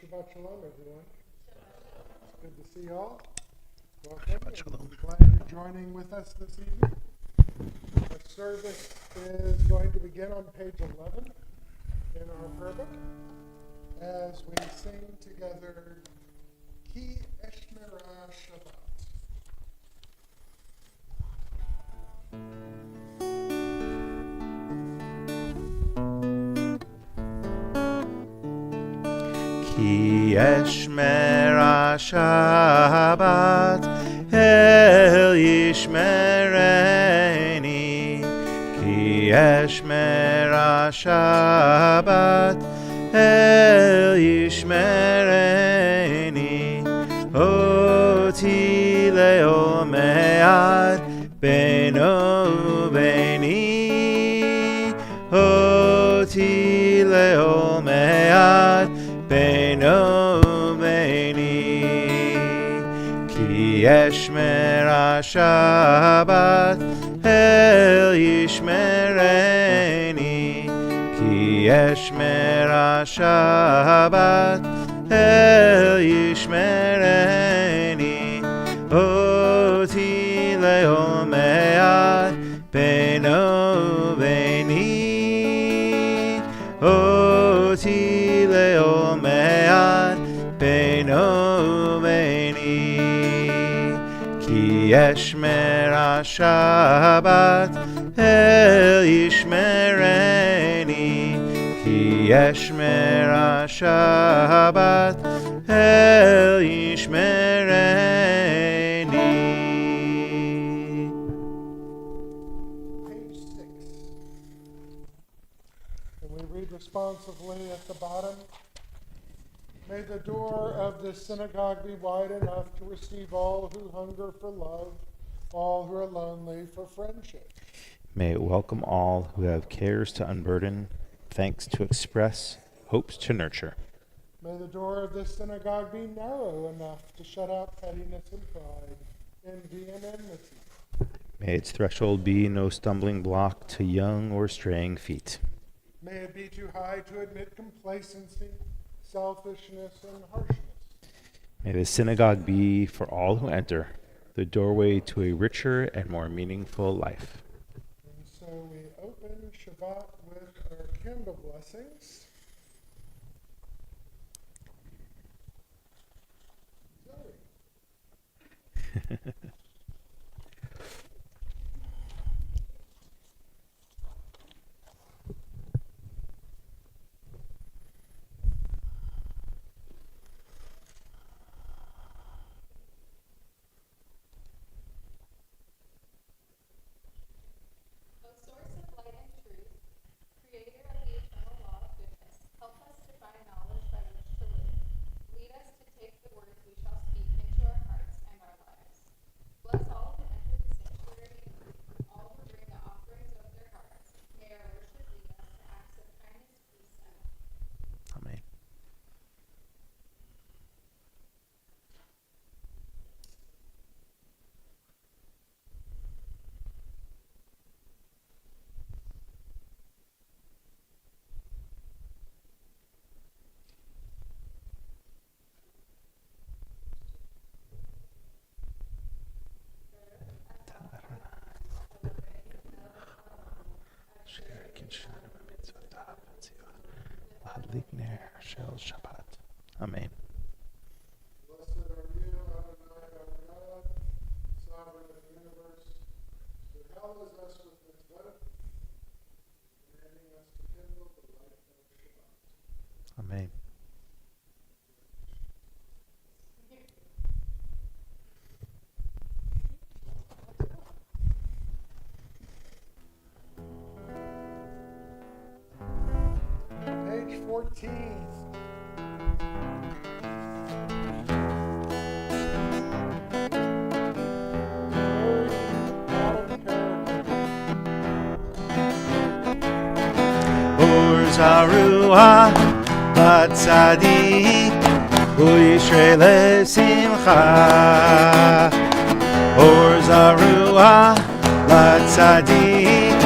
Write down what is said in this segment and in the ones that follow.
Shabbat Shalom, everyone. It's good to see you all. Welcome. Shabbat Shalom. I'm glad you're joining with us this evening. Our service is going to begin on page 11 in our prayer book as we sing together Ki Eshmerah Shabbat. Ki eshmerah Shabbat el yishmereni. Ki eshmerah Shabbat el yishmereni. Oti le'ol me'ad beno u'beni. Oti le'ol me'ad beno u'beni. Ki eshmerah Shabbat el yishmereni. Ki eshmerah Shabbat el yishmereni. Oti le'ol me'ad beno u'beni. Oti le'ol me'ad beno u'beni. Ki eshmerah Shabbat el yishmereni. Ki eshmerah Shabbat el yishmereni. Page 6. And we read responsively at the bottom. May the door of this synagogue be wide enough to receive all who hunger for love, all who are lonely for friendship. May it welcome all who have cares to unburden, thanks to express, hopes to nurture. May the door of this synagogue be narrow enough to shut out pettiness and pride, envy and enmity. May its threshold be no stumbling block to young or straying feet. May it be too high to admit complacency, selfishness, and harshness. May the synagogue be, for all who enter, the doorway to a richer and more meaningful life. And so we open Shabbat with our candle blessings. Zoe. O source of light and truth, creator of the eternal law of goodness, help us to find knowledge by which to live. Lead us to take the words we shall speak into our hearts and our lives. Bless all who enter the sanctuary and all who bring the offerings of their hearts. May our worship lead us to acts of kindness, peace, and love. Amen. Amen. Blessed are you, Adonai, our God, sovereign of the universe, who hallows us with his blood, commanding us to kindle the light of Shabbat. Amen. Page 14. Zaruah Batzadik Uyishrei Lesimcha Or Zaruah Batzadik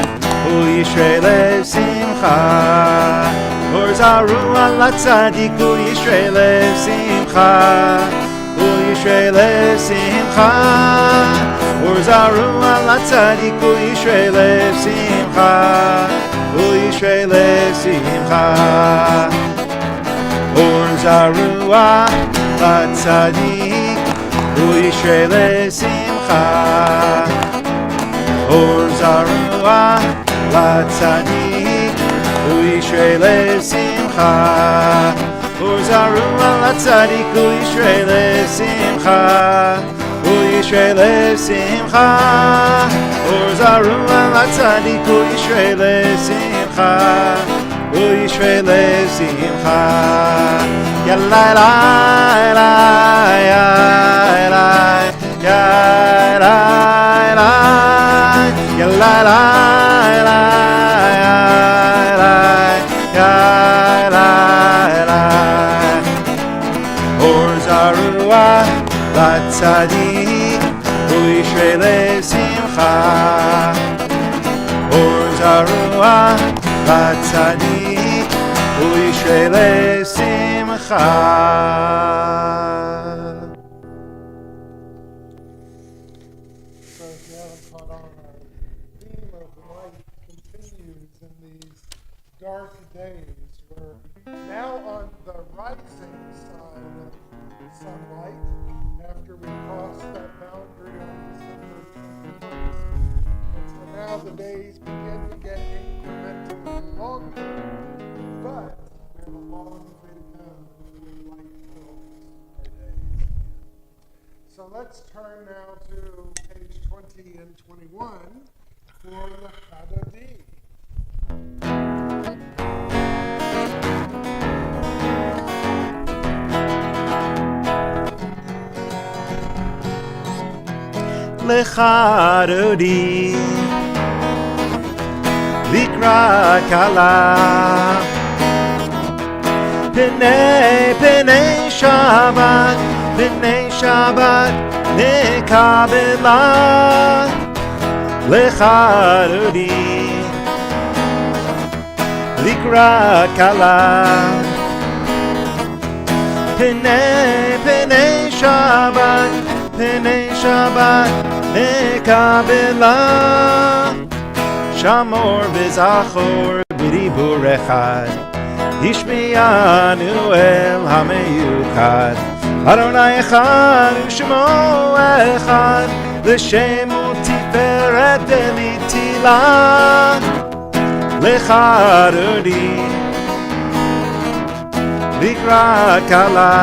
Uyishrei Lesimcha Or zaru ala tzadik u'yishrei lev simcha, u'yishrei lev simcha. Or zaru ala tzadik u'yishrei lev simcha, u'yishrei lev simcha. Or zaru ala tzadik u'yishrei lev simcha. Or zaru ala tzadik u'yishrei lev simcha. Or zaru ala tzadik u'yishrei lev simcha, u'yishrei lev simcha. Or zaru ala tzadik u'yishrei lev simcha, u'yishrei lev simcha. Yalai lai lai lai yalai lai yalai lai lai. Or zarua latzadik u'yishrei lev simcha. Or zarua latzadik u'yishrei lev simcha. So if you haven't caught on, our theme of light continues in these dark days. We're now on the rising side of sunlight after we crossed that boundary on December 21st. And so now the days begin to get incrementally longer, but we have a long way to go before light fills our days. So let's turn now to page 20 and 21 for the Chadodi. Lechadodi Likrat kala Pnei Shabbat Nekabela Lechadodi Likrat kala Pnei Shabbat Nekabela Shamor v'zachor b'dibur echad Yishmiyanu el hameyuchad Adonai echad u'shemo echad L'shem u'tiferet v'litila Lechadodi Likrat kala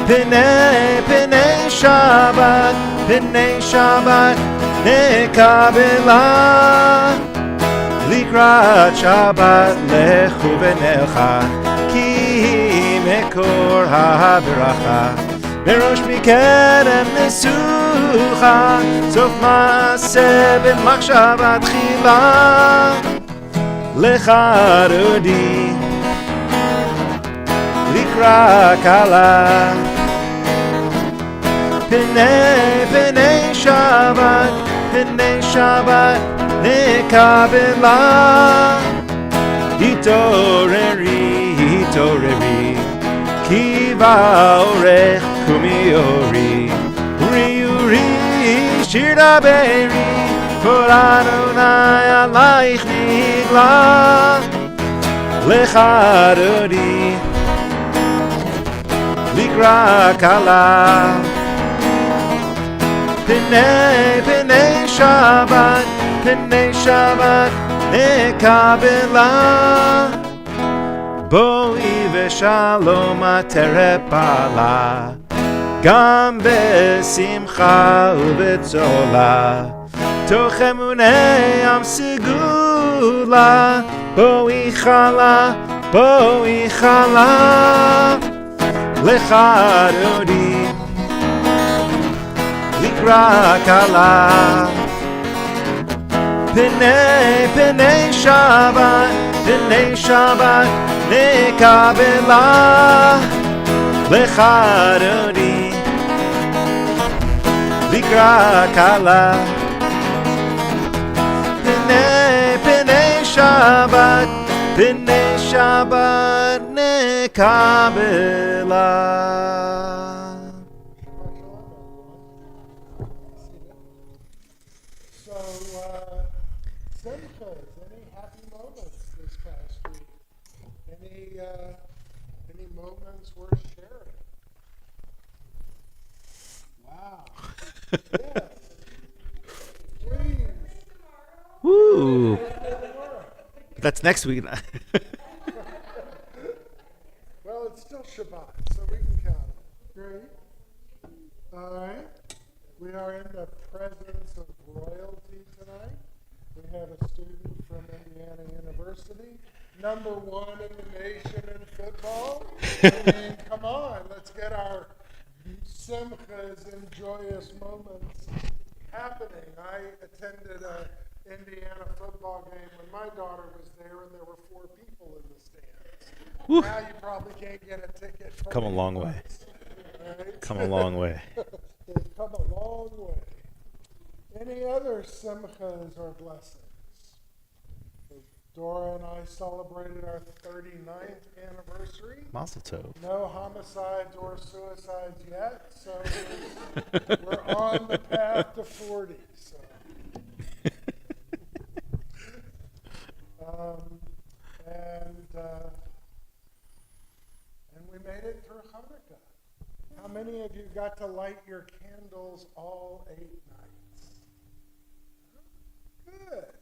Pnei Shabbat Nekabela Likrat Shabbat lechu v'nelcha Ki mekor ha'beracha Merosh mikerem nesucha Sof ma'aseh b'machshavat chila Lechadodi Likrat kala Pnei Shabbat Nekabela Hitoreri Kiva orech kumiori Uri shira beri Kol Adonai alaych nigla Lechadodi Likrat kala Pnei Shabbat Nekabela Boi v'shalom aterepala Gam besimcha u'betzola Toch emunei am segula Boi chala Lechadodi Likrat kala Pnei Shabbat Nekabela Lechadodi Likrat kala Pnei Shabbat B'nei Shabbat nekabela. So, Simchas, any happy moments this past week? Any moments worth sharing? Wow. Yes. Please. Woo! That's next week. Well, it's still Shabbat, so we can count it. Great. All right. We are in the presence of royalty tonight. We have a student from Indiana University, #1 in the nation in football. I mean, come on, let's get our simchas and joyous moments happening. I attended a Indiana football game when my daughter was there, and there were 4 people in the stands. Woo. Now you probably can't get a ticket. For Come a long way. right? Come a long way. They've come a long way. Any other simchas or blessings? Dora and I celebrated our 39th anniversary. Mazel tov. No homicides or suicides yet, so we're on the path to 40. So. And we made it through Chanukah. How many of you got to light your candles all 8 nights? Good.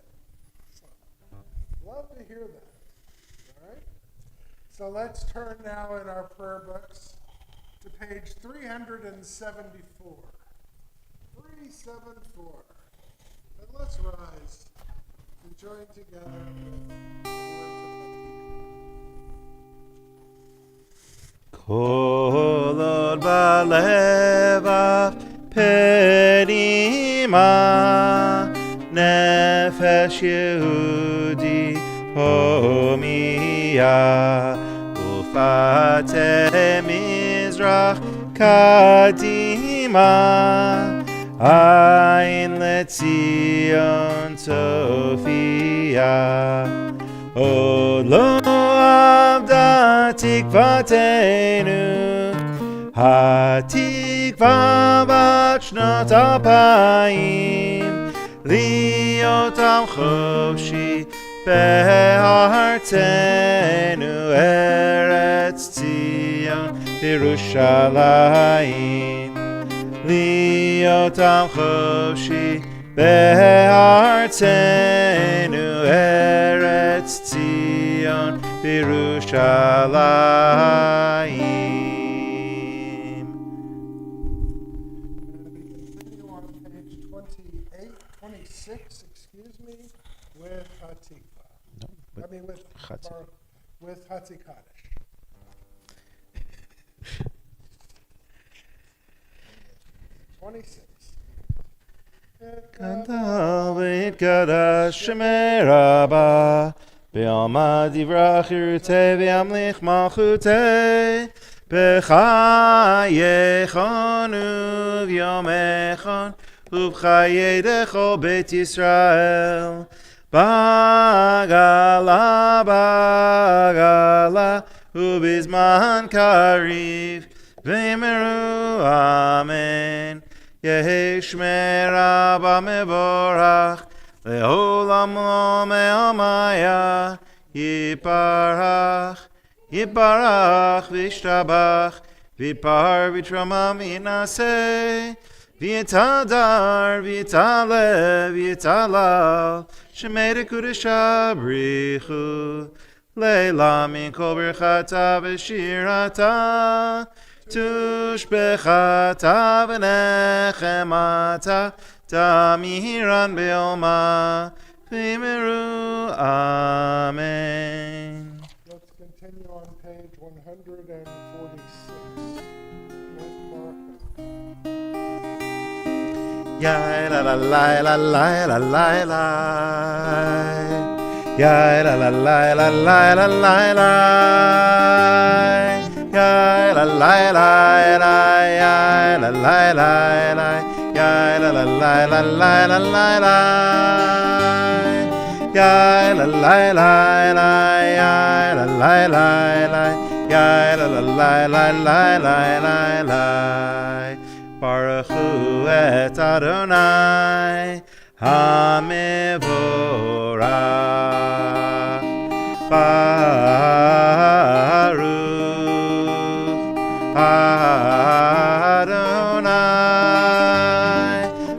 Love to hear that. All right. So let's turn now in our prayer books to page 374. 374. And let's rise and join together with the Kol od balevav perima nefesh Yehudi homiya ufate mizrach kadima ayin letzion Sophia Olo avda tikvatenu hatikva vat shnot alpayim liyotam chofshi be'artenu eretz Tzion Yerushalayim liyotam chofshi be'artenu eretz Tzion Yerushalayim. continue on page 26, with Hatikva. No, I mean, with Hatzikadosh. Gadal v'itgadash Shemei Rabbah B'yama divrach yirutei v'yamlich malchutei B'chayechon uv'yomechon uv'chayei dechol Beit Yisrael Bagala bagala ubizman kariv v'yimeru amen Yehi Shmei Rabbah mevorach le'olam lo me'amaya yiparach yiparach v'ishtabach v'yipar v'yitramam v'yinaseh v'yitadar v'yitalev v'yitalal Shemei dekudesha brichu leila min kol berchata v'shirata tushbechata v'nechemata tamiran be'oma v'yimeru amen. Let's continue on page 146 with Martha. Ya la la la la la la la la. Ya la la la la la la la la. Ya la la la la ya la la la la. Ya la la la la la la la la. Ya la la la la, ya la la la la, ya la la la la la la la. Baruch hu et Adonai HaMevorach. Baruch Adonai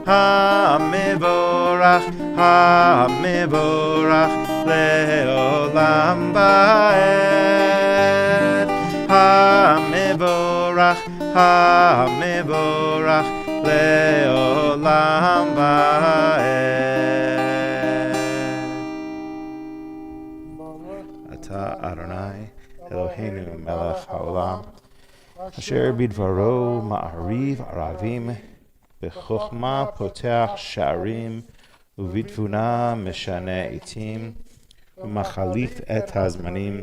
HaMevorach, HaMevorach leolam vaed. HaMevorach, HaMevorach leolam vaed. Ata Adonai Eloheinu melech haolam asher bidvaro ma'ariv aravim b'chokhma poteach sha'arim ובתבונה משנה עתים, ומחליף את הזמנים,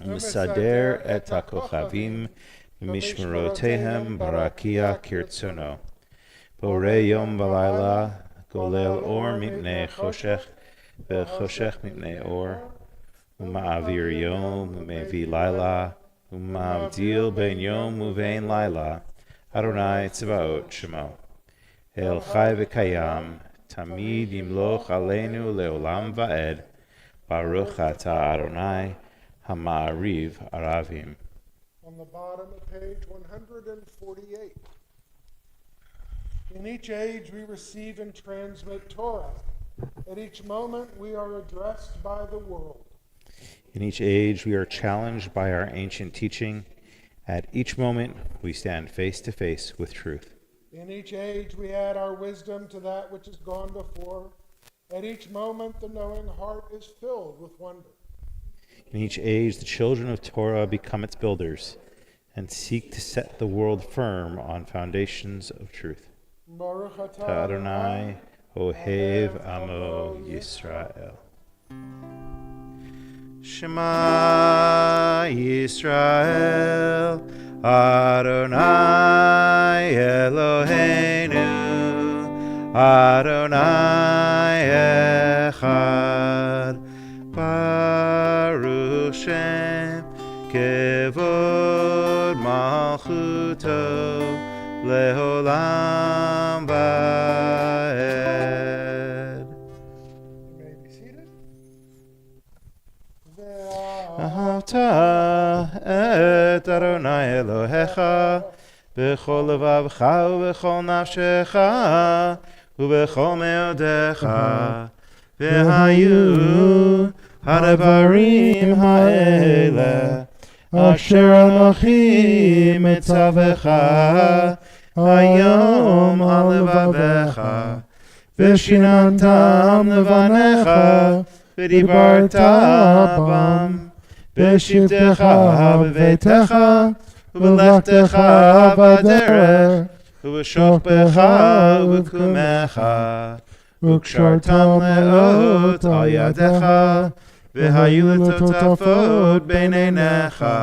ומסדר את הכוכבים, ומשמרותיהם ברקיע כרצונו. בורא יום ולילה, גולל אור מפני חושך, וחושך מפני אור, ומעביר יום ומביא לילה, ומבדיל בין יום ובין לילה, אדוני צבאות שמו. אל חי וקיים, תמיד ימלוך עלינו לעולם ועד. Baruch atah Adonai Hama'ariv Aravim. On the bottom of page 148. In each age we receive and transmit Torah. At each moment we are addressed by the world. In each age we are challenged by our ancient teaching. At each moment we stand face to face with truth. In each age we add our wisdom to that which has gone before. At each moment the knowing heart is filled with wonder. In each age the children of Torah become its builders and seek to set the world firm on foundations of truth. Baruch atah Adonai Ohev Amo Yisrael. Shema Yisrael Adonai Eloheinu Adonai Echad Baruch Shem Kevod Malchuto Leolam Vaed. You may be seated. Ahavta et Adonai Elohecha b'chol levavcha u'b'chol nafshecha u'b'chol meodecha v'hayu hadavarim ha'ele asher anochi mitzavecha hayom halevavecha v'shinantam levanecha v'dibarta bam v'shivtecha b'veitecha v'lechtecha b'derech v'shokbecha v'kumecha v'kshartam le'ot al yadecha v'hayu l'totafot b'neinecha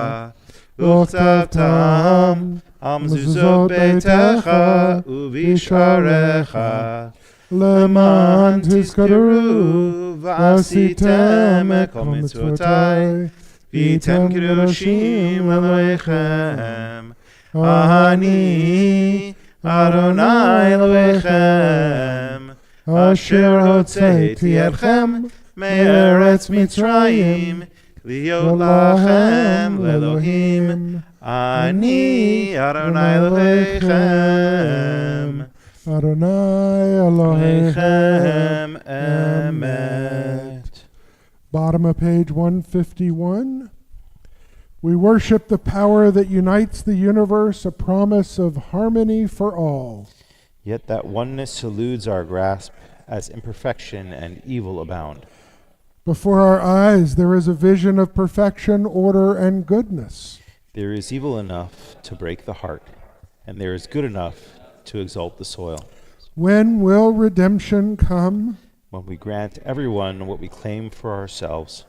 v'uchtavtam al mezuzot beitecha u'visharecha למען תזכרו ועשיתם את כל מצוותיי והייתם קדושים אלוהיכם אני אדוני אלוהיכם אשר הוצאתי אתכם מארץ מצרים להיות לכם לאלוהים אני אדוני אלוהיכם Adonai Elohim. Lechem emet. Bottom of page 151. We worship the power that unites the universe, a promise of harmony for all. Yet that oneness eludes our grasp as imperfection and evil abound. Before our eyes there is a vision of perfection, order, and goodness. There is evil enough to break the heart, and there is good enough to exalt the soil. When will redemption come? When we grant everyone what we claim for ourselves.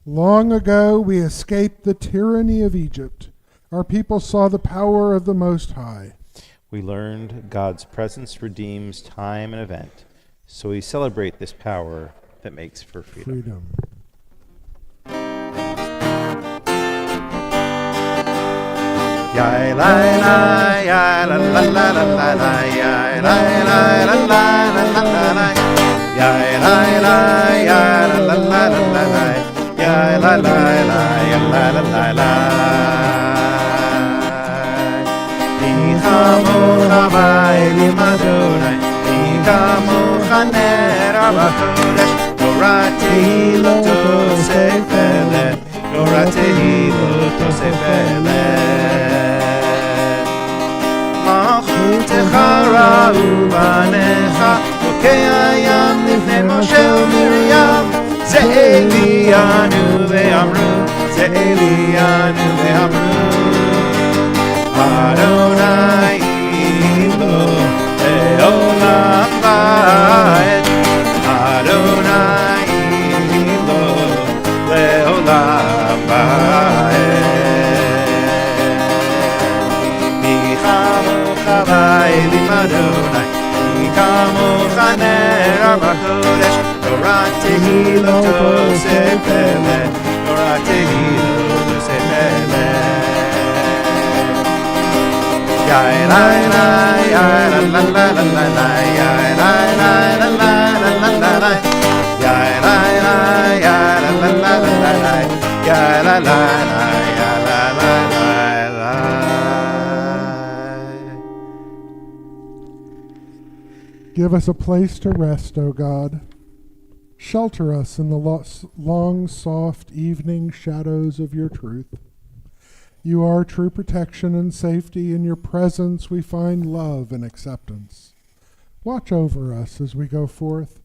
Long ago we escaped the tyranny of Egypt. Our people saw the power of the Most High. We learned God's presence redeems time and event, so we celebrate this power that makes for freedom. Ya la la ya la la la la la la ya la la la la la la la ya la la ya la la la la la ya la la la ya la la la la Ikamu chavai limadonai Ikamu chaner abachodesh Noratehi lo tosefele Noratehi lo tosefele Techaru banecha Okei hayam לפני משה ומרים זה אלינו ואמרו זה אלינו ואמרו אדוני לו לעולם ועד אדוני לו לעולם ועד Elim Adonai, Ikamoch Haner B'Kodesh, Torah Tehillah Tosefele, Torah Tehillah Tosefele. Ya la la ya la la la la la ya la la la la la la la ya la la ya la la la la la ya la la la ya la la la. Give us a place to rest, O God. Shelter us in the long, soft evening shadows of your truth. You are true protection and safety. In your presence we find love and acceptance. Watch over us as we go forth.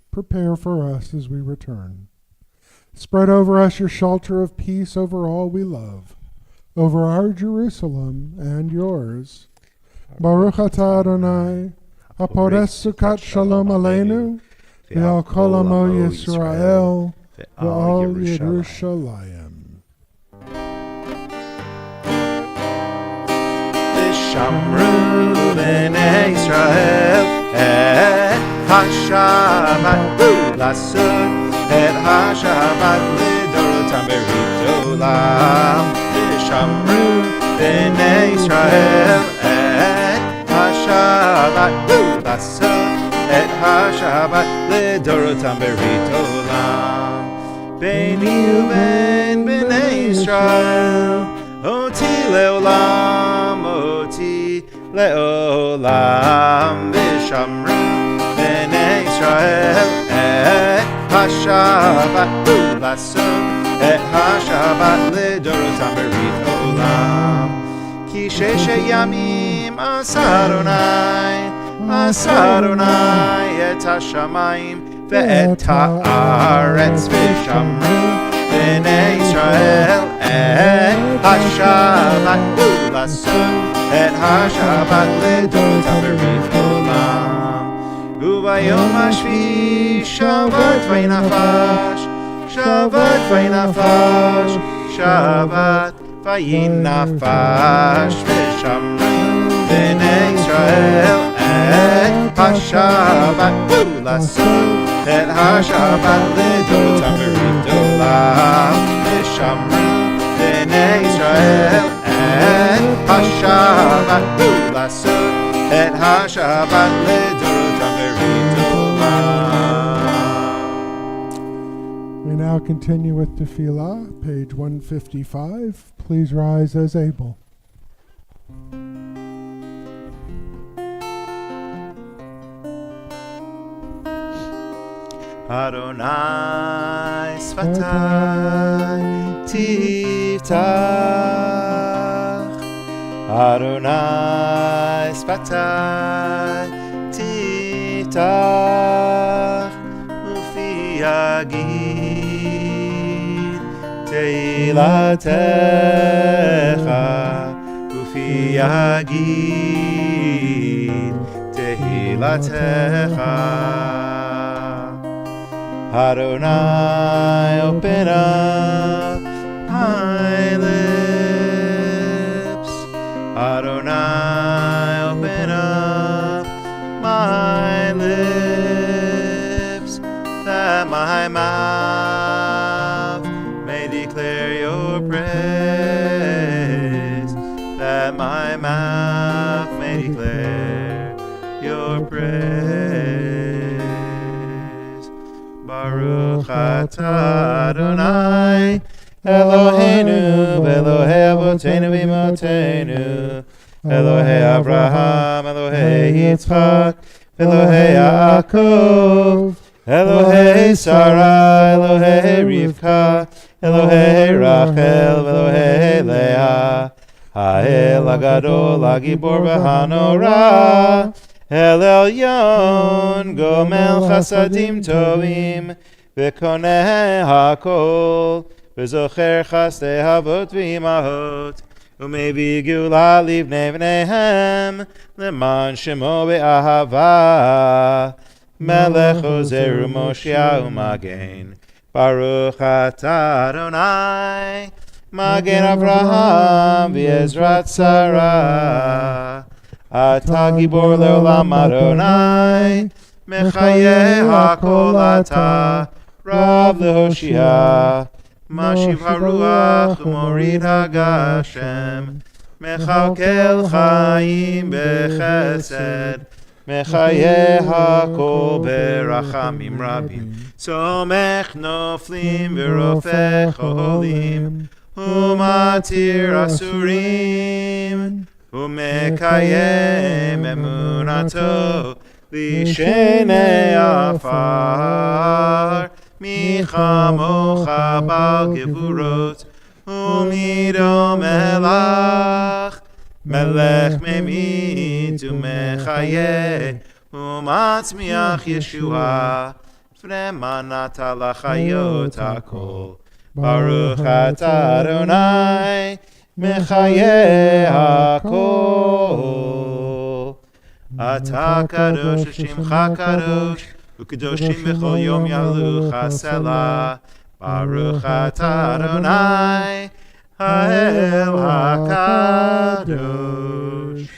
Prepare for us as we return. Spread over us your shelter of peace over all we love, over our Jerusalem and yours. Baruch atah Adonai, Apores Sukkot Shalom Aleinu, Ve'al Kol Amo Yisrael, Ve'al Yerushalayim. V'shamru b'nei Yisrael et HaShabbat Lasot et HaShabbat Lidorotam Berit Olam. V'shamru b'nei Yisrael et HaShabbat Lasot et HaShabbat Lidorotam Berit Olam. Beini uben b'nei Yisrael Oti leolam, oti leolam. V'shamru b'nei Yisrael et HaShabbat Lasot et HaShabbat Lidorotam Berit Olam. Ki sheshe yamim Asarunai et hashamayim ve'et haaretz. V'shamru b'nei Yisrael et HaShabbat Lasot et HaShabbat Lidorotam Berit Olam. Ubayom hashvi Shabbat vayinafash, Shabbat vayinafash, Shabbat vayinafash. V'shamru b'nei Yisrael et HaShabbat Lasot et HaShabbat Lidorotam Berit Olam. V'shamru b'nei Yisrael et HaShabbat Lasot et HaShabbat Lidorotam Berit Olam. We now continue with Tefillah, page 155. Please rise as able. Adonai Sfatai Tiftach, Adonai Sfatai Tiftach, Ufi Yagid Teilatecha, Ufi Yagid Teilatecha. Adonai, open up my lips. Adonai, open up my lips, that ata Adonai Eloheinu v'Elohei Avotenu v'Imotenu Elohei Abraham, Elohei Yitzchak, Elohei Yaakov, Elohei Sarah, Elohei Rivka, Elohei Rachel, Elohei Leah, Ha'el Hagadol, Hagibor v'Hanora, El Elyon, Gomel Chasadim Tovim, V'Koneh HaKol, V'Zocher Chasdei Havot v'Imahot, Umevi Gula Livnei V'neihem, Leman Shemo Be'ahava, Melech Ozer Moshiach U'Magen, Baruch Atah Adonai, Magen Avraham V'Ezrat Sarah, Atah Gibor Le'olam Adonai, Mechayeh HaKol Atah, Rav Lehoshia, Mashiv haruach umorid hagashem, Mechalkel chaim bechesed, Mechayeh hakol berachamim rabim, Somech noflim v'rofech olim, Umatir asurim, Umekayem emunato, Lishenei afar, Michamocha bal gevurot, Umido melach, Melech memit umechayeh, Umatzmiach Yeshua, Fremanata lachayot hakol, Baruch atah Adonai, Mechayeh hakol. Atah kadosh Shimcha kadosh, Ukedoshim b'chol yom yalu chasela, Baruch atah Adonai, Ha'el HaKadosh.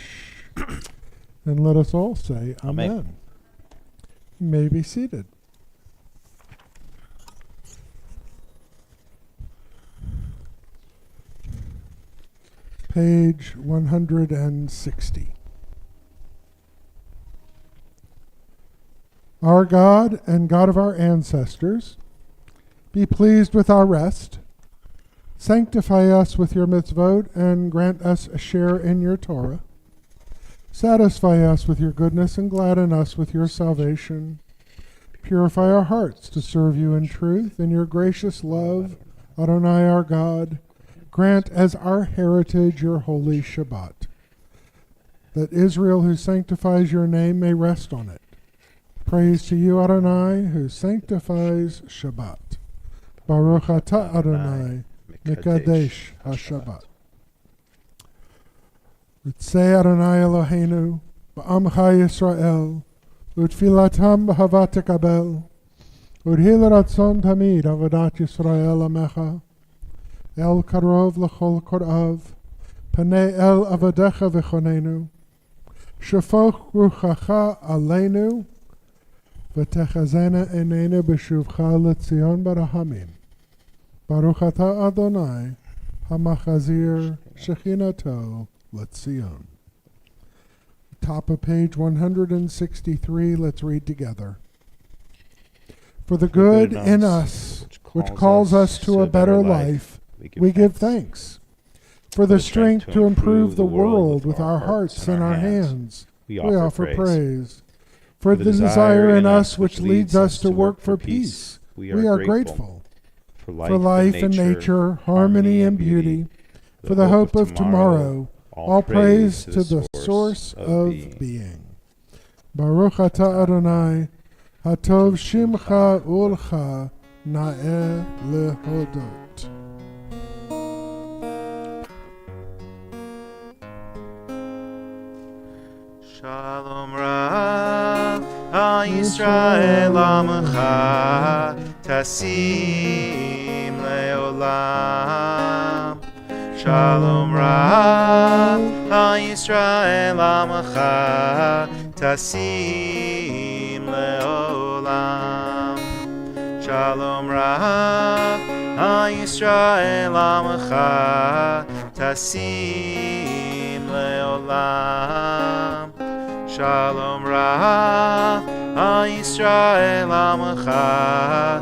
And let us all say Amen. Amen. You may be seated. Page 160. Our God and God of our ancestors, be pleased with our rest. Sanctify us with your mitzvot and grant us a share in your Torah. Satisfy us with your goodness and gladden us with your salvation. Purify our hearts to serve you in truth. In your gracious love, Adonai our God, grant as our heritage your holy Shabbat, that Israel who sanctifies your name may rest on it. Praise to you, Adonai, who sanctifies Shabbat. Baruch atah Adonai, Mekadesh HaShabbat. Ritzei Adonai Eloheinu, Ba'amcha Yisrael, Utfilatam b'hava tekabel, Udhil ratzon tamid avodat Yisrael amecha, El karov l'chol korav, Panei el avodecha v'chonenu, Shafoch ruchacha aleinu, V'techazena enenu b'shuvcha l'tzion barahamim. Baruch atah Adonai, hamachazir shechinato l'tzion. Top of page 163, let's read together. For the good in us, which calls us to a better life, we give thanks. For the strength to improve the world with our hearts and our hands, we offer praise. For the desire in us which leads us to work for peace, we are grateful. For life and nature, harmony and beauty, for the hope of tomorrow, all praise to the source of being. Baruch atah Adonai, hatov shimcha ulcha na'eh lehodot. Shalom Rav, Yisrael Amecha, Tasim Leolam. Shalom Rav, Yisrael Amecha, Tasim Leolam. Shalom Rav, Yisrael Amecha, Tasim Leolam. Shalom Rav, Yisrael Amecha,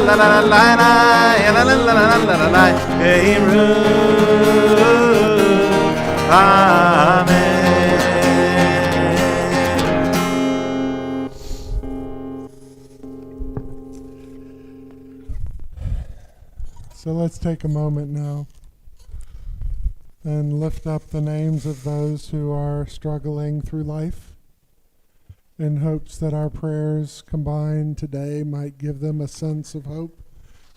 So let's take a moment now and lift up the names of those who are struggling through life, in hopes that our prayers combined today might give them a sense of hope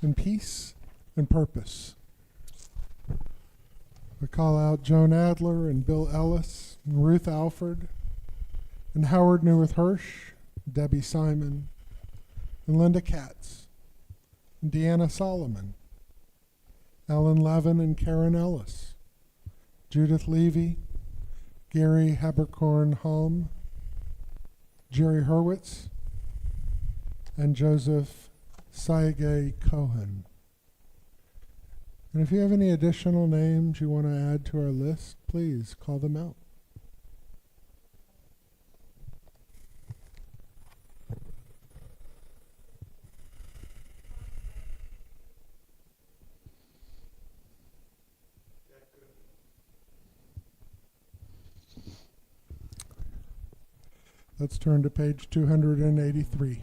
and peace and purpose. We call out Joan Adler and Bill Ellis and Ruth Alford and Howard Newirth Hirsch, Debbie Simon, and Linda Katz, and Deanna Solomon, Ellen Levin and Karen Ellis, Judith Levy, Gary Haberkorn Holm, Jerry Hurwitz, and Joseph Saige Cohen. And if you have any additional names you want to add to our list, please call them out. Let's turn to page 283.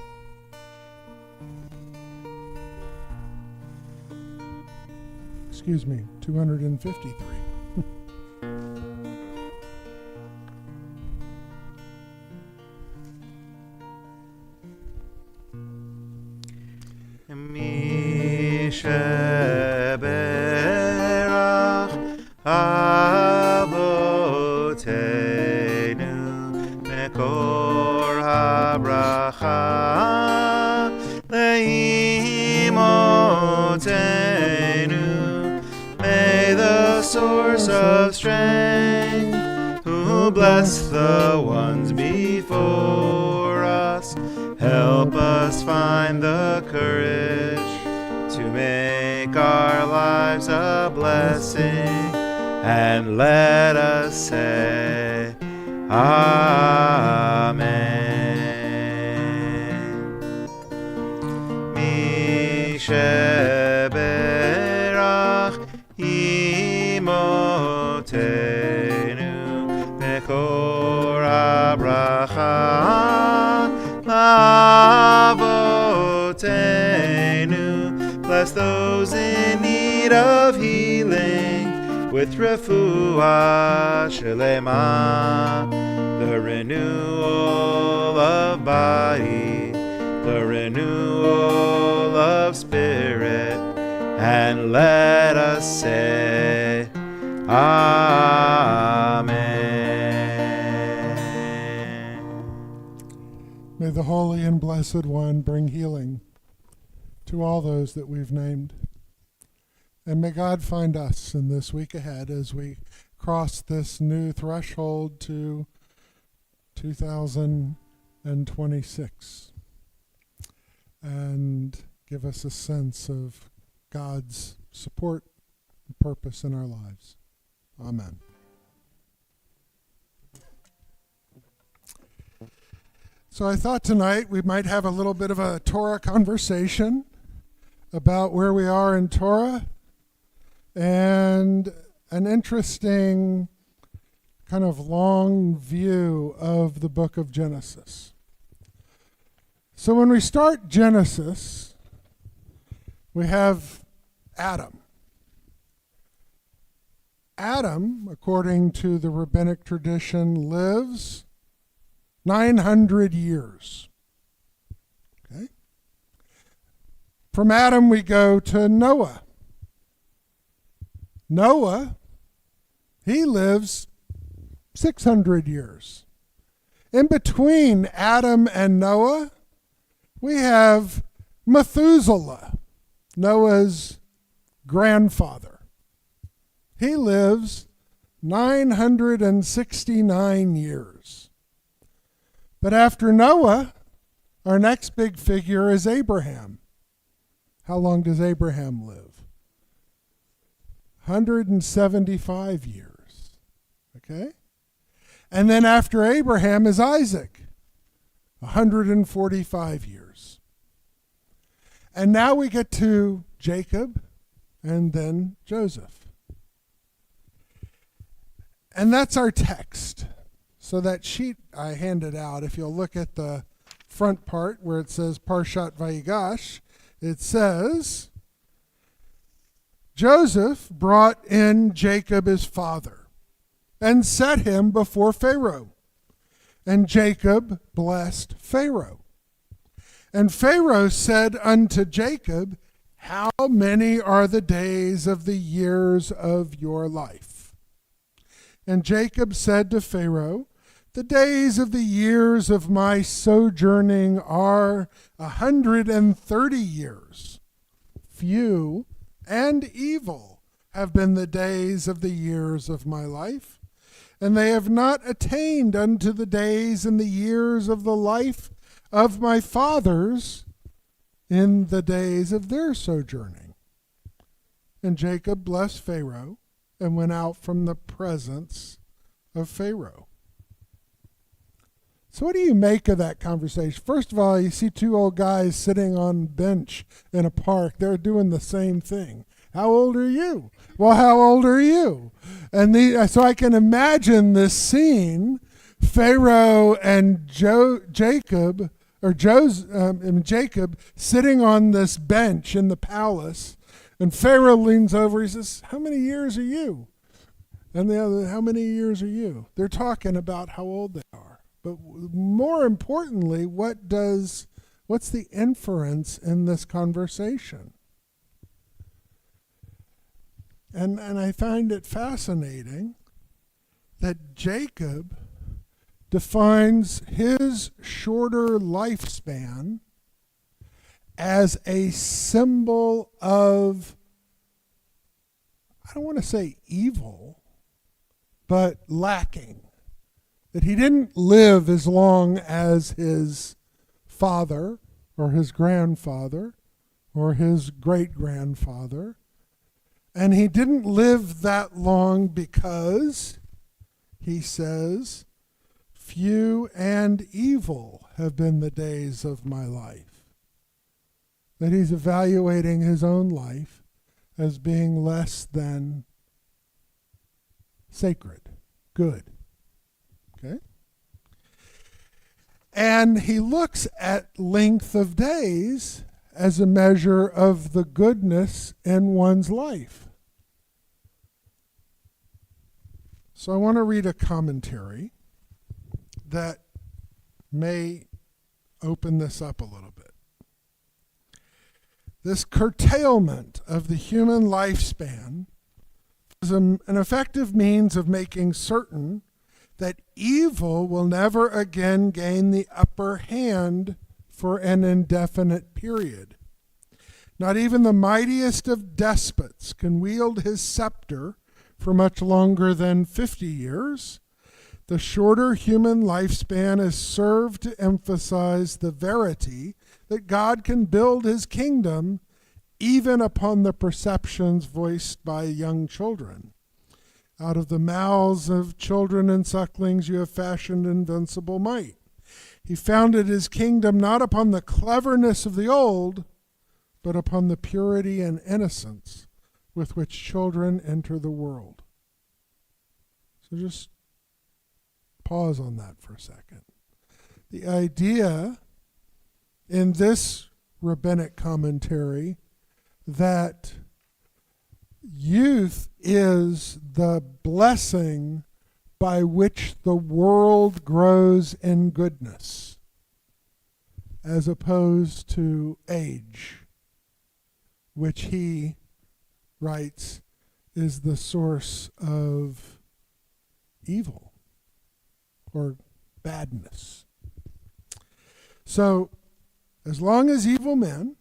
Excuse me, 253. Misheberach Avotenu Mekor HaBracha Leimotenu. May the source of strength, who bless the ones before us, help us find the courage to make our lives a blessing, and let us say Amen. Misheberach Imotenu Mekor HaBracha Avotenu. Bless those in need of healing with refuah shelema, the renewal of body, the renewal of spirit, and let us say Amen. May the Holy and Blessed One bring healing to all those that we've named. And may God find us in this week ahead as we cross this new threshold to 2026, and give us a sense of God's support and purpose in our lives. Amen. So I thought tonight we might have a little bit of a Torah conversation about where we are in Torah, and an interesting kind of long view of the book of Genesis. So when we start Genesis, we have Adam. Adam, according to the rabbinic tradition, lives 900 years. Okay? From Adam we go to Noah. Noah, he lives 600 years. In between Adam and Noah, we have Methuselah, Noah's grandfather. He lives 969 years. But after Noah, our next big figure is Abraham. How long does Abraham live? 175 years. Okay? And then after Abraham is Isaac, 145 years. And now we get to Jacob and then Joseph. And that's our text. So that sheet I handed out, if you'll look at the front part where it says Parshat Vayigash, it says, Joseph brought in Jacob his father and set him before Pharaoh. And Jacob blessed Pharaoh. And Pharaoh said unto Jacob, how many are the days of the years of your life? And Jacob said to Pharaoh, the days of the years of my sojourning are 130 years. Few and evil have been the days of the years of my life, and they have not attained unto the days and the years of the life of my fathers in the days of their sojourning. And Jacob blessed Pharaoh and went out from the presence of Pharaoh. So what do you make of that conversation? First of all, you see two old guys sitting on a bench in a park. They're doing the same thing. How old are you? Well, how old are you? And so I can imagine this scene, Pharaoh and Jacob sitting on this bench in the palace, and Pharaoh leans over, he says, how many years are you? And the other, how many years are you? They're talking about how old they are. But more importantly, what's the inference in this conversation? And I find it fascinating that Jacob defines his shorter lifespan as a symbol of, I don't want to say evil, but lacking. That he didn't live as long as his father or his grandfather or his great-grandfather. And he didn't live that long because, he says, few and evil have been the days of my life. That he's evaluating his own life as being less than sacred, good. Okay? And he looks at length of days as a measure of the goodness in one's life. So I want to read a commentary that may open this up a little bit. This curtailment of the human lifespan is an effective means of making certain that evil will never again gain the upper hand for an indefinite period. Not even the mightiest of despots can wield his scepter for much longer than 50 years. The shorter human lifespan is served to emphasize the verity that God can build his kingdom even upon the perceptions voiced by young children. Out of the mouths of children and sucklings you have fashioned invincible might. He founded his kingdom not upon the cleverness of the old, but upon the purity and innocence with which children enter the world. So just pause on that for a second. The idea in this rabbinic commentary that youth is the blessing by which the world grows in goodness, as opposed to age, which he writes is the source of evil or badness. So, as long as evil men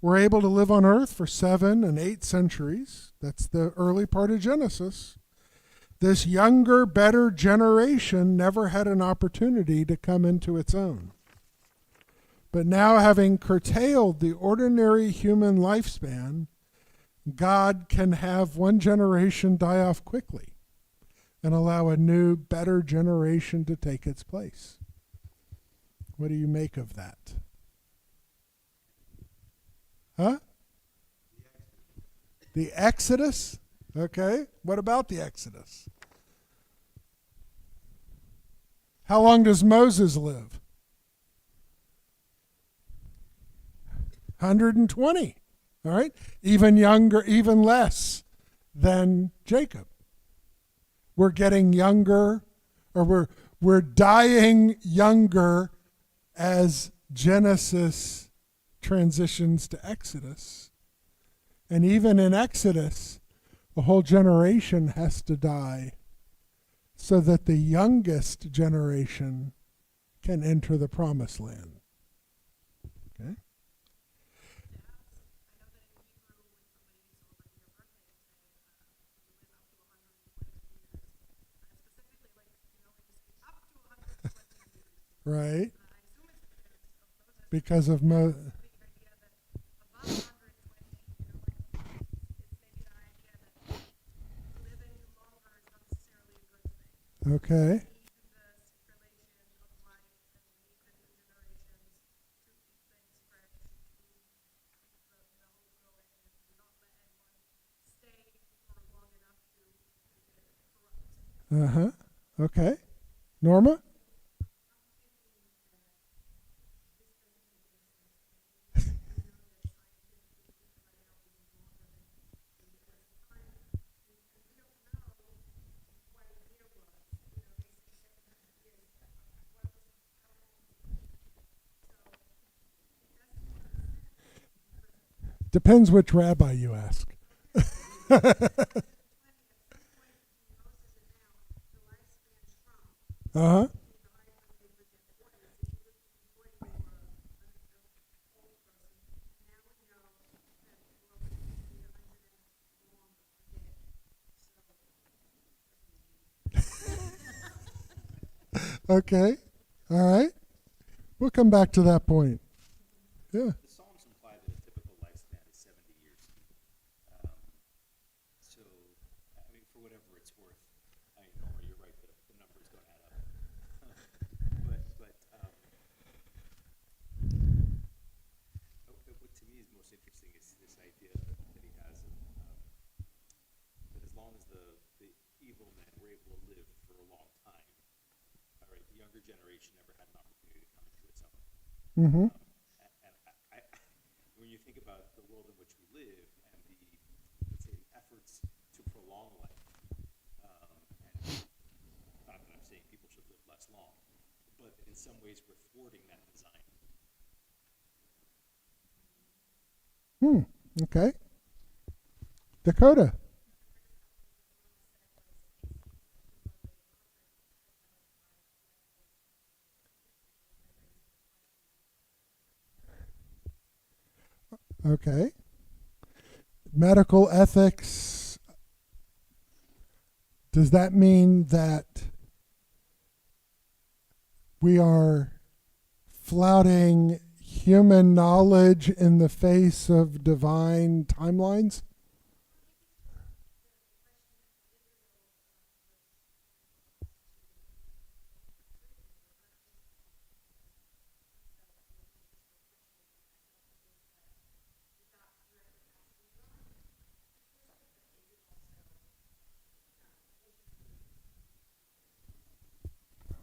were able to live on earth for 7 and 8 centuries, that's the early part of Genesis, this younger, better generation never had an opportunity to come into its own. But now, having curtailed the ordinary human lifespan, God can have one generation die off quickly and allow a new, better generation to take its place. What do you make of that? Huh? The Exodus? Okay. What about the Exodus? How long does Moses live? 120. All right. Even younger, even less than Jacob. We're getting younger, or we're dying younger as Genesis transitions to Exodus. And even in Exodus, a whole generation has to die so that the youngest generation can enter the promised land. Okay? Right? Because of okay. Uh-huh. Okay. Norma? Depends which rabbi you ask. Uh-huh. Okay. All right. We'll come back to that point. Yeah. The Psalms imply that a typical lifespan is 70 years. So, I mean, for whatever it's worth, Norma, you're right, the numbers don't add up. What to me is most interesting is this idea that he has of, that as long as the evil men were able to live for a long time, all right, the younger generation never had an opportunity to come into its own. Mm-hmm. When you think about the world in which we live and the, let's say, efforts to prolong life, and not that I'm saying people should live less long, but in some ways we're thwarting that design. Okay. Dakota. Okay. Medical ethics. Does that mean that we are flouting human knowledge in the face of divine timelines?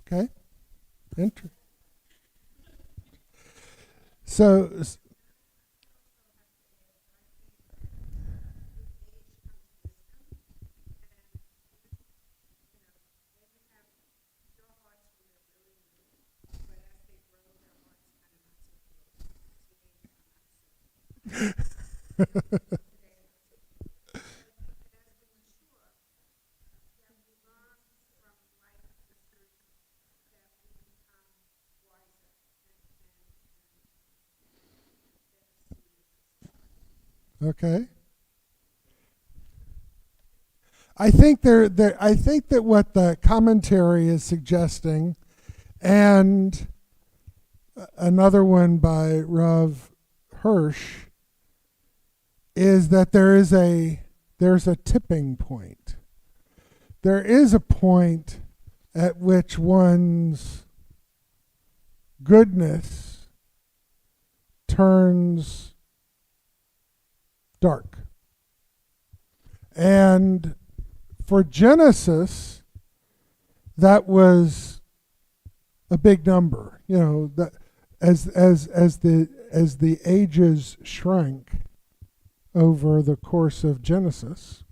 Okay. Interesting. So, okay. I think I think that what the commentary is suggesting, and another one by Rav Hirsch, is that there's a tipping point. There is a point at which one's goodness turns dark. And for Genesis, that was a big number. You know, that as the ages shrank over the course of Genesis,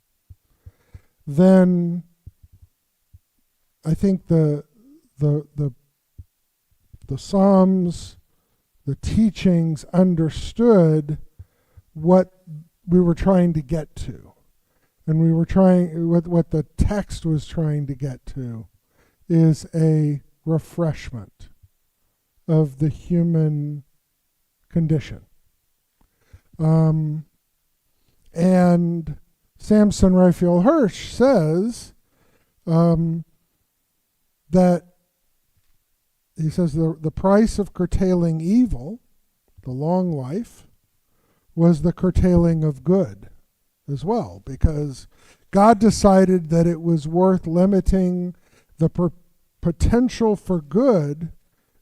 then I think the the Psalms, the teachings understood what we were trying to get to. And we were trying, what the text was trying to get to is a refreshment of the human condition. And Samson Raphael Hirsch says that he says the price of curtailing evil, the long life, was the curtailing of good as well, because God decided that it was worth limiting the potential for good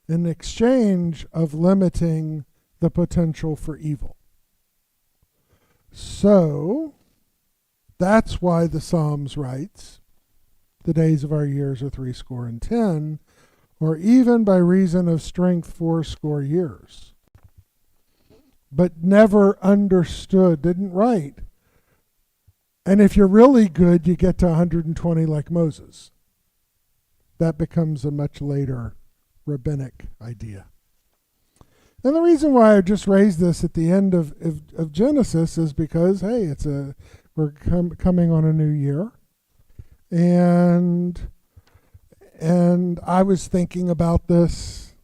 in exchange of limiting the potential for evil. So that's why the Psalms writes, the days of our years are 70, or even by reason of strength 80 years. But never understood, didn't write. And if you're really good, you get to 120 like Moses. That becomes a much later rabbinic idea. And the reason why I just raised this at the end of Genesis is because, hey, we're coming on a new year. And I was thinking about this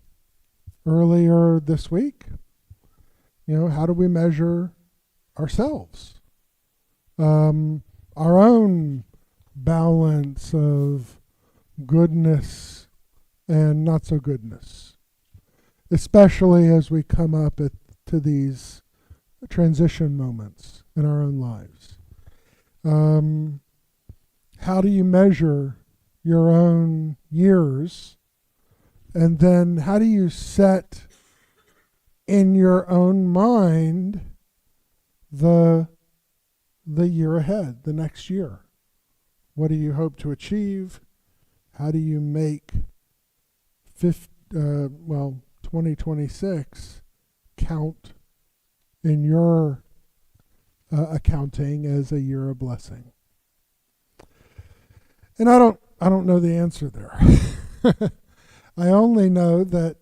earlier this week. How do we measure ourselves? Our own balance of goodness and not so goodness, especially as we come up to these transition moments in our own lives. How do you measure your own years? And then how do you set in your own mind the year ahead, the next year? What do you hope to achieve? How do you make 2026 count in your accounting as a year of blessing? And I don't know the answer there. I only know that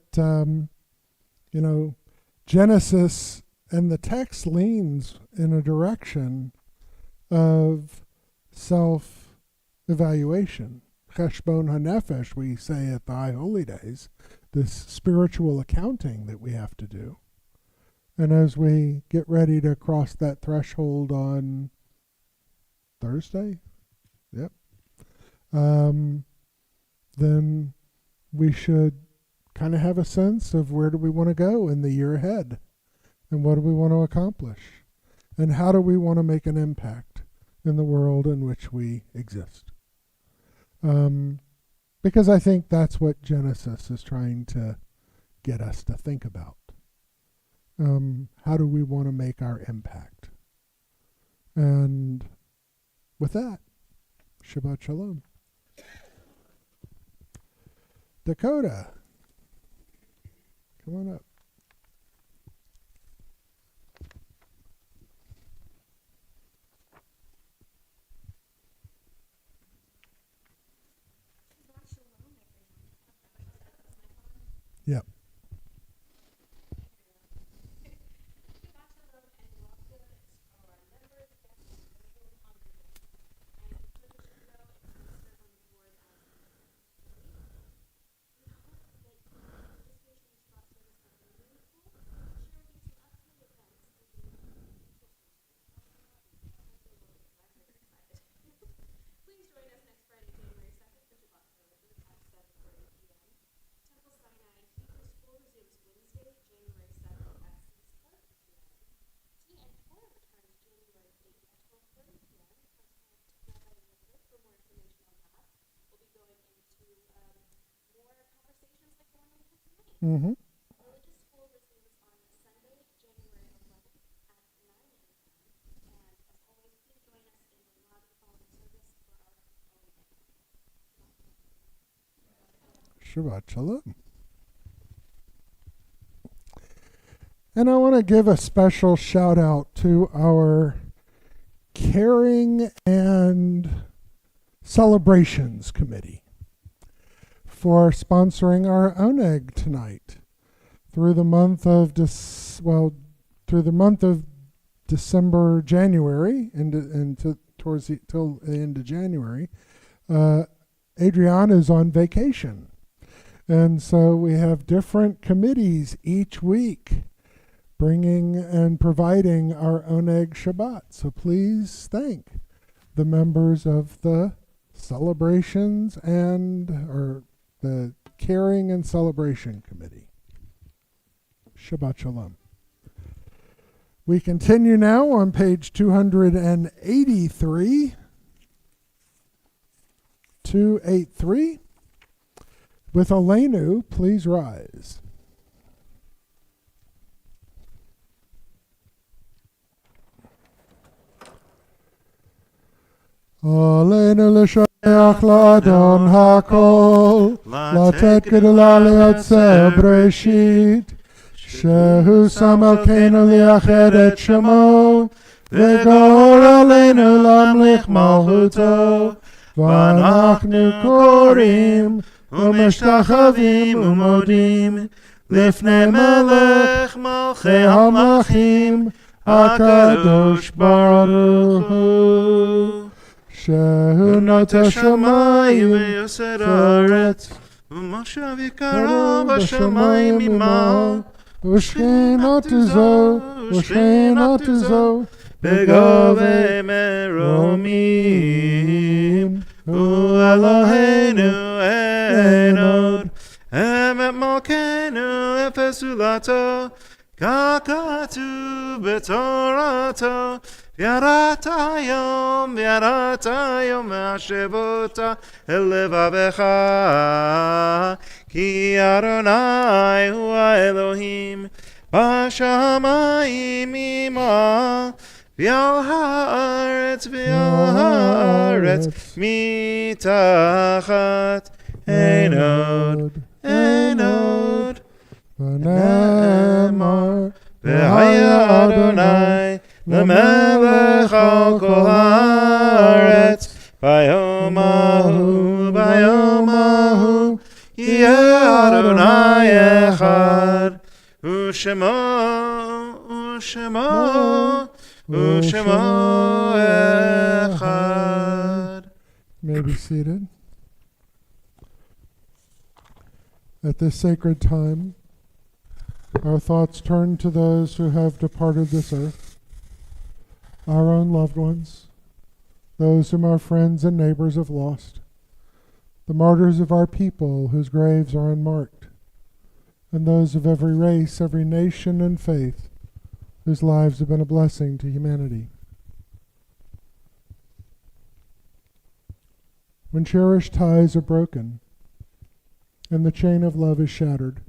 Genesis and the text leans in a direction of self-evaluation. Cheshbon HaNefesh, we say at the High Holy Days, this spiritual accounting that we have to do. And as we get ready to cross that threshold on Thursday, then we should kind of have a sense of where do we want to go in the year ahead, and what do we want to accomplish, and how do we want to make an impact in the world in which we exist. Because I think that's what Genesis is trying to get us to think about. How do we want to make our impact? And with that, Shabbat Shalom. Dakota, come on up. Yep. Please join us next Friday, January 2nd for Shabbat services at 7:30 p.m. Temple Sinai Hebrew School resumes Wednesday, January 7th at 6:30 p.m. Tea and Torah returns January 8th at 12:30 p.m. Contact Rabbi Elizabeth for more information on that. We'll be going into more conversations like the one we had tonight. Mm-hmm. Religious school resumes on Sunday, January 11th at 9 a.m. And as always, please join us in the lobby following service for our holy day. Shabbat Shalom. And I want to give a special shout out to our caring and celebrations committee for sponsoring our Oneg tonight. Through the month of December, January, till the end of January, Adriana is on vacation. And so we have different committees each week bringing and providing our Oneg Shabbat. So please thank the members of the celebrations or the caring and celebration committee. Shabbat Shalom. We continue now on page 283. 283. With Aleinu, please rise. Aleinu l'shoyach l'adon hakol, לתת גדולה ליוצר בראשית, שהוא שם מלכנו לייחד את שמו, וגאור עלינו להמליך מלכותו, ואנחנו קוראים ומשתחווים ומודים לפני מלך מלכי המלכים, הקדוש ברוך הוא. שהוא נוטה שמיים ויוסד הארץ, ומושב יקרה בשמיים ממעל, ושכינתו זו בגובה מרומים. הוא אלוהינו אין עוד, אמת מלכנו אפס זולתו, כך כתוב בתורתו. ויראת היום מהשבות אל לבבך, כי אדוני הוא האלוהים בשמיים ממעל, ועל הארץ מתחת. אין עוד ונאמר והיה אדוני למלך על כל הארץ, ביום ההוא יהיה אדוני אחד, ושמו אחד. May be seated. At this sacred time, our thoughts turn to those who have departed this earth, our own loved ones, those whom our friends and neighbors have lost, the martyrs of our people whose graves are unmarked, and those of every race, every nation and faith whose lives have been a blessing to humanity. When cherished ties are broken and the chain of love is shattered,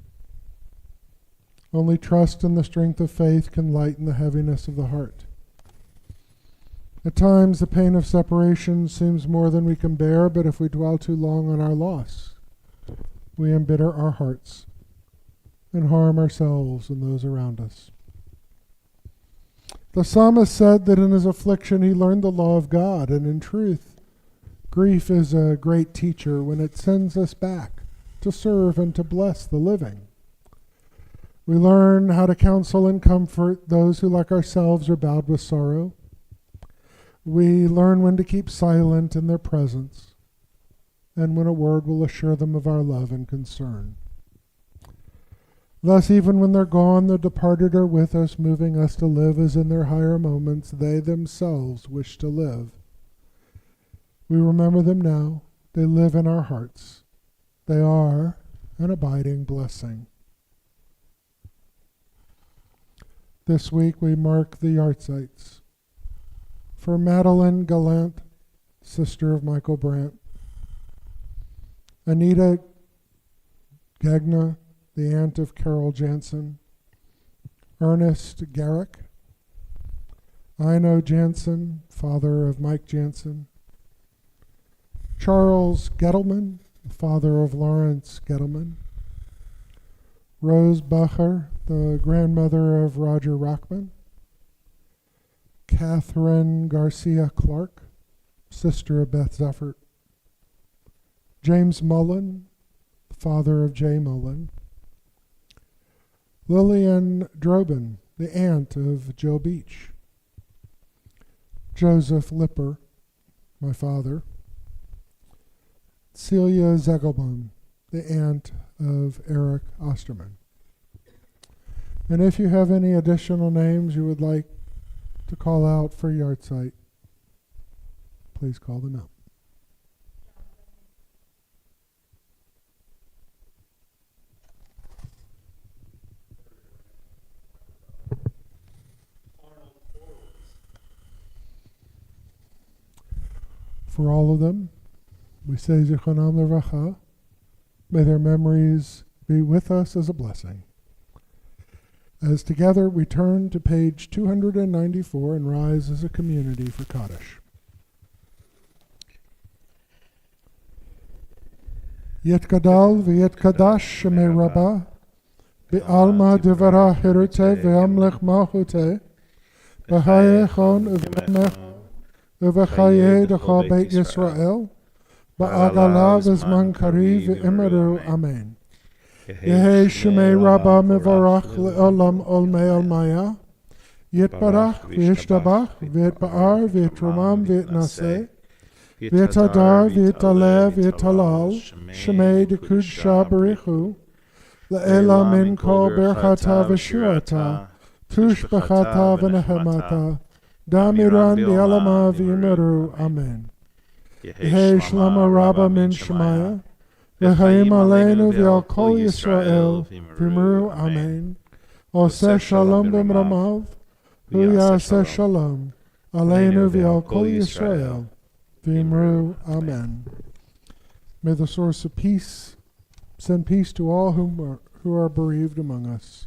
only trust and the strength of faith can lighten the heaviness of the heart. At times, the pain of separation seems more than we can bear, but if we dwell too long on our loss, we embitter our hearts and harm ourselves and those around us. The psalmist said that in his affliction he learned the law of God, and in truth, grief is a great teacher when it sends us back to serve and to bless the living. We learn how to counsel and comfort those who, like ourselves, are bowed with sorrow. We learn when to keep silent in their presence, and when a word will assure them of our love and concern. Thus, even when they're gone, the departed are with us, moving us to live as in their higher moments they themselves wish to live. We remember them now. They live in our hearts. They are an abiding blessing. This week we mark the yahrzeits for Madeline Gallant, sister of Michael Brandt, Anita Gagna, the aunt of Carol Jansen, Ernest Garrick, Ino Jansen, father of Mike Jansen, Charles Gettleman, father of Lawrence Gettleman, Rose Bacher, the grandmother of Roger Rockman, Catherine Garcia Clark, sister of Beth Zeffert, James Mullen, father of Jay Mullen. Lillian Drobin, the aunt of Joe Beach. Joseph Lipper, my father. Celia Zegelbaum, the aunt of Eric Osterman. And if you have any additional names you would like to call out for yahrzeit, please call them out. For all of them, we say Zichronam Levracha. May their memories be with us as a blessing. As together we turn to page 294 and rise as a community for Kaddish. Yetkadal v'yetkadash shemei Rabbah be'alma devara hirute ve'amlech malchute b'hayechon uv'mech uv'chaye decha beit Yisrael ba'agala v'zman kariv v'emeru amen. Yehi shemei Rabbah mevarach le'olam olmei almaya yitbarach v'yishtabach v'yitba'ar v'yitromam v'yitnaseh v'yitadar v'yitaleh v'yitalal shemei dekudshah barichu le'ela min kol berchata v'shirata tushbachata v'nehemata damiran di'alama v'yimeru amen. Yehi shlama Rabbah min shemaya v'chaim aleinu v'al kol Yisrael v'yimeru amen. Oseh shalom b'mramav hu yaseh shalom aleinu v'al kol Yisrael v'yimeru amen. May the source of peace send peace to all who are bereaved among us.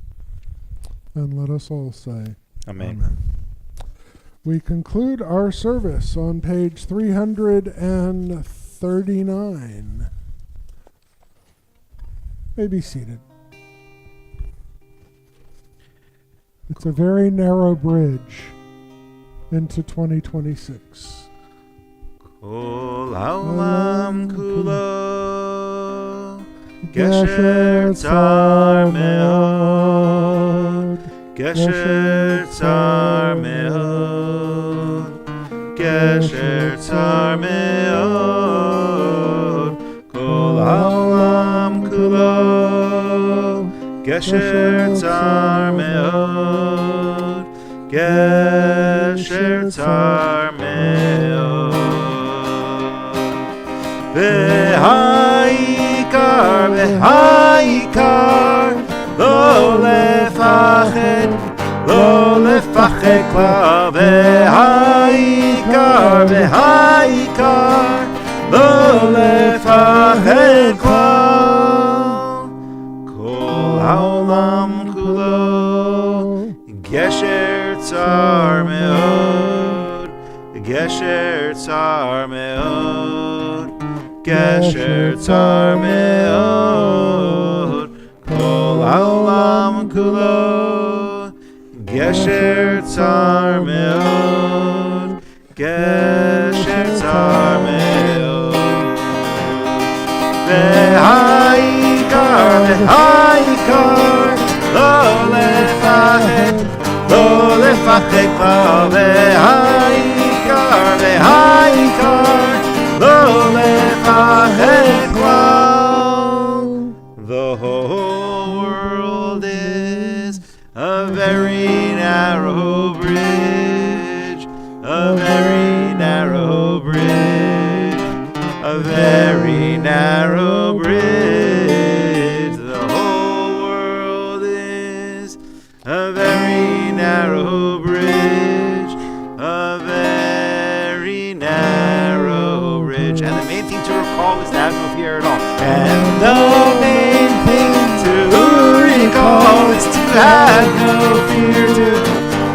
And let us all say, Amen. We conclude our service on page 339. May be seated. It's a very narrow bridge into 2026. Kol haolam kulo gesher tzar meod, gesher tzar meod, gesher tzar meod. Kol haolam kulo gesher tzar meod, gesher tzar meod. V'haikar, v'haikar, lo lefachet klal. V'haikar, v'haikar, lo lefachet klal. Kol haolam kulo gesher tzar meod, gesher tzar meod, gesher tzar meod. Kol haolam kulo gesher tzar meod, gesher tzar meod. V'haikar, v'haikar, lo lefachet klal. V'haikar, v'haikar, lo lefachet klal. The whole world is a very narrow bridge, a very narrow bridge, a very narrow bridge. The whole world is a very narrow bridge, a very narrow bridge. And the main thing to recall is to have no fear at all. And the main thing to recall is to have no fear, to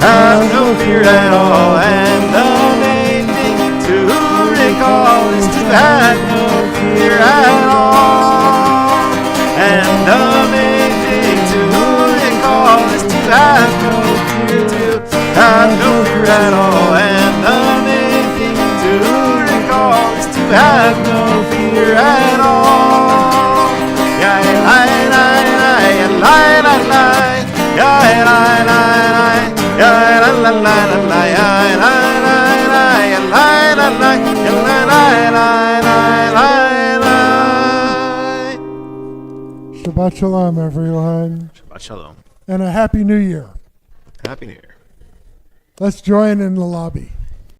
have no fear at all. And the main thing to recall is to have no fear at all. And the main thing to recall is to have no fear, to have no fear at all. And the main thing to recall is to have no fear at all. Yeah. Shabbat Shalom, everyone, Shabbat Shalom. and a Happy New Year. Happy New Year. Let's join in the lobby.